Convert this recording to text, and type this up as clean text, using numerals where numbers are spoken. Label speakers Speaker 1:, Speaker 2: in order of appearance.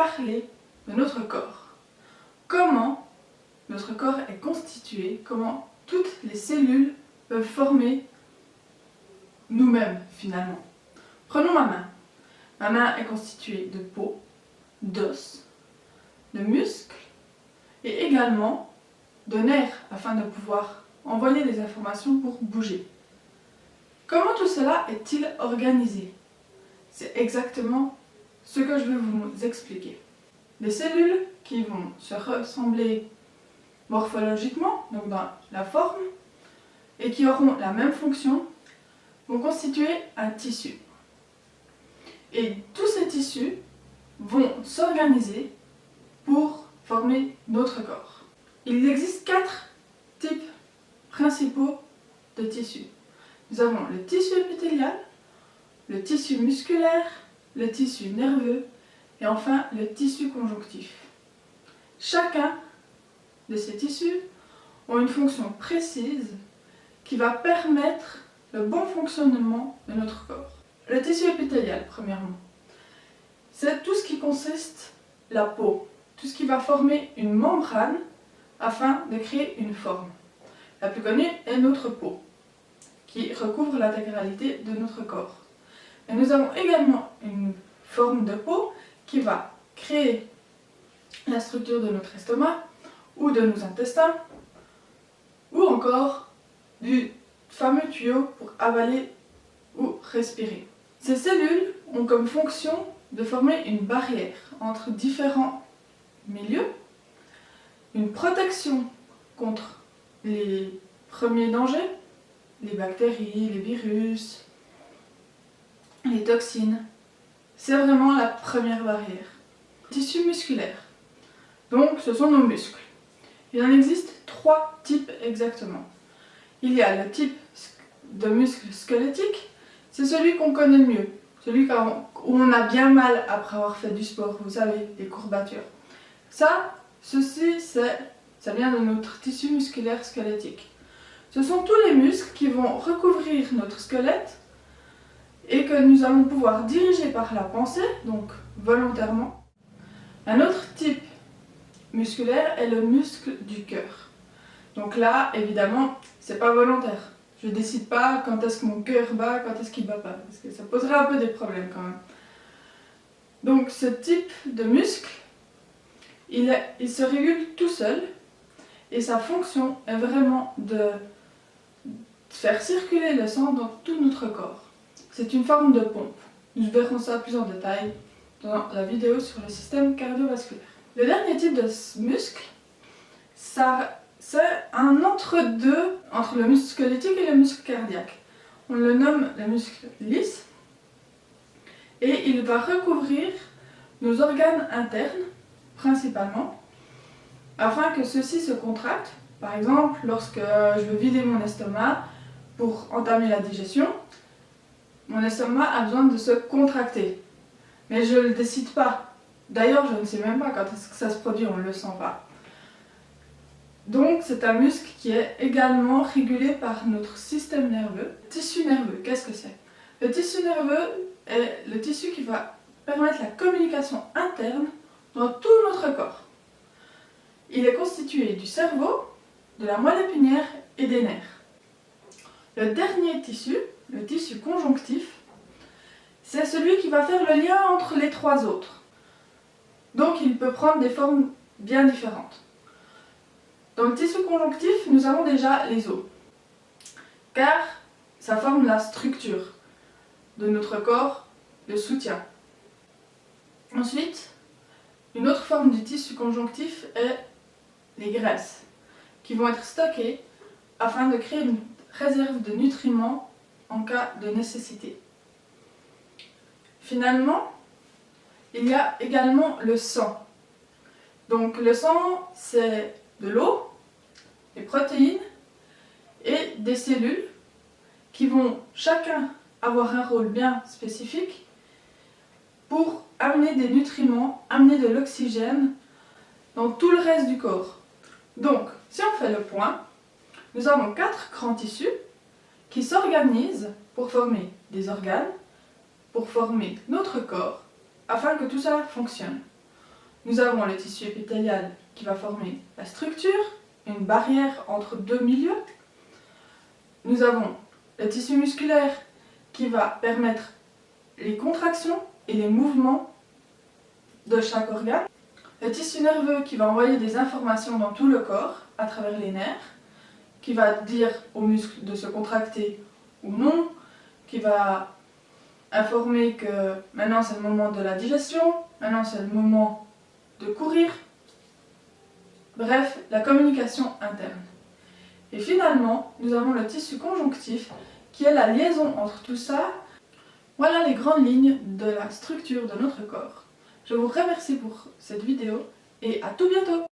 Speaker 1: parler de notre corps. Comment notre corps est constitué, comment toutes les cellules peuvent former nous-mêmes finalement. Prenons ma main. Ma main est constituée de peau, d'os, de muscles et également de nerfs afin de pouvoir envoyer des informations pour bouger. Comment tout cela est-il organisé? C'est exactement ce que je vais vous expliquer. Des cellules qui vont se ressembler morphologiquement, donc dans la forme, et qui auront la même fonction, vont constituer un tissu. Et tous ces tissus vont s'organiser pour former notre corps. Il existe 4 types principaux de tissus. Nous avons le tissu épithélial, le tissu musculaire, le tissu nerveux et enfin le tissu conjonctif. Chacun de ces tissus ont une fonction précise qui va permettre le bon fonctionnement de notre corps. Le tissu épithélial, premièrement, c'est tout ce qui consiste la peau, tout ce qui va former une membrane afin de créer une forme. La plus connue est notre peau, qui recouvre l'intégralité de notre corps. Et nous avons également une forme de peau qui va créer la structure de notre estomac ou de nos intestins, ou encore du fameux tuyau pour avaler ou respirer. Ces cellules ont comme fonction de former une barrière entre différents milieux, une protection contre les premiers dangers, les bactéries, les virus, les toxines. C'est vraiment la première barrière. Tissu musculaire. Donc ce sont nos muscles. Il en existe 3 types exactement. Il y a le type de muscle squelettique, c'est celui qu'on connaît le mieux, celui où on a bien mal après avoir fait du sport, vous savez, les courbatures. Ça vient de notre tissu musculaire squelettique. Ce sont tous les muscles qui vont recouvrir notre squelette et que nous allons pouvoir diriger par la pensée, donc volontairement. Un autre type musculaire est le muscle du cœur. Donc là, évidemment, c'est pas volontaire. Je décide pas quand est-ce que mon cœur bat, quand est-ce qu'il bat pas, parce que ça poserait un peu des problèmes quand même. Donc ce type de muscle, il se régule tout seul et sa fonction est vraiment de faire circuler le sang dans tout notre corps. C'est une forme de pompe. Nous verrons ça plus en détail dans la vidéo sur le système cardiovasculaire. Le dernier type de muscle, c'est un entre-deux entre le muscle squelettique et le muscle cardiaque. On le nomme le muscle lisse et il va recouvrir nos organes internes principalement afin que ceux-ci se contractent. Par exemple, lorsque je veux vider mon estomac pour entamer la digestion, mon estomac a besoin de se contracter. Mais je ne le décide pas. D'ailleurs, je ne sais même pas quand est-ce que ça se produit, on ne le sent pas. Donc, c'est un muscle qui est également régulé par notre système nerveux. Tissu nerveux, qu'est-ce que c'est? Le tissu nerveux est le tissu qui va permettre la communication interne dans tout notre corps. Il est constitué du cerveau, de la moelle épinière et des nerfs. Le dernier tissu, le tissu conjonctif, c'est celui qui va faire le lien entre les 3 autres. Donc il peut prendre des formes bien différentes. Dans le tissu conjonctif, nous avons déjà les os, car ça forme la structure de notre corps, le soutien. Ensuite, une autre forme du tissu conjonctif est les graisses, qui vont être stockées afin de créer une réserve de nutriments en cas de nécessité. Finalement, il y a également le sang. Donc le sang, c'est de l'eau, des protéines et des cellules qui vont chacun avoir un rôle bien spécifique pour amener des nutriments, amener de l'oxygène dans tout le reste du corps. Donc, si on fait le point, nous avons 4 grands tissus qui s'organisent pour former des organes, pour former notre corps, afin que tout ça fonctionne. Nous avons le tissu épithélial qui va former la structure, une barrière entre deux milieux. Nous avons le tissu musculaire qui va permettre les contractions et les mouvements de chaque organe. Le tissu nerveux qui va envoyer des informations dans tout le corps à travers les nerfs, qui va dire aux muscles de se contracter ou non, qui va informer que maintenant c'est le moment de la digestion, maintenant c'est le moment de courir. Bref, la communication interne. Et finalement, nous avons le tissu conjonctif qui est la liaison entre tout ça. Voilà les grandes lignes de la structure de notre corps. Je vous remercie pour cette vidéo et à tout bientôt!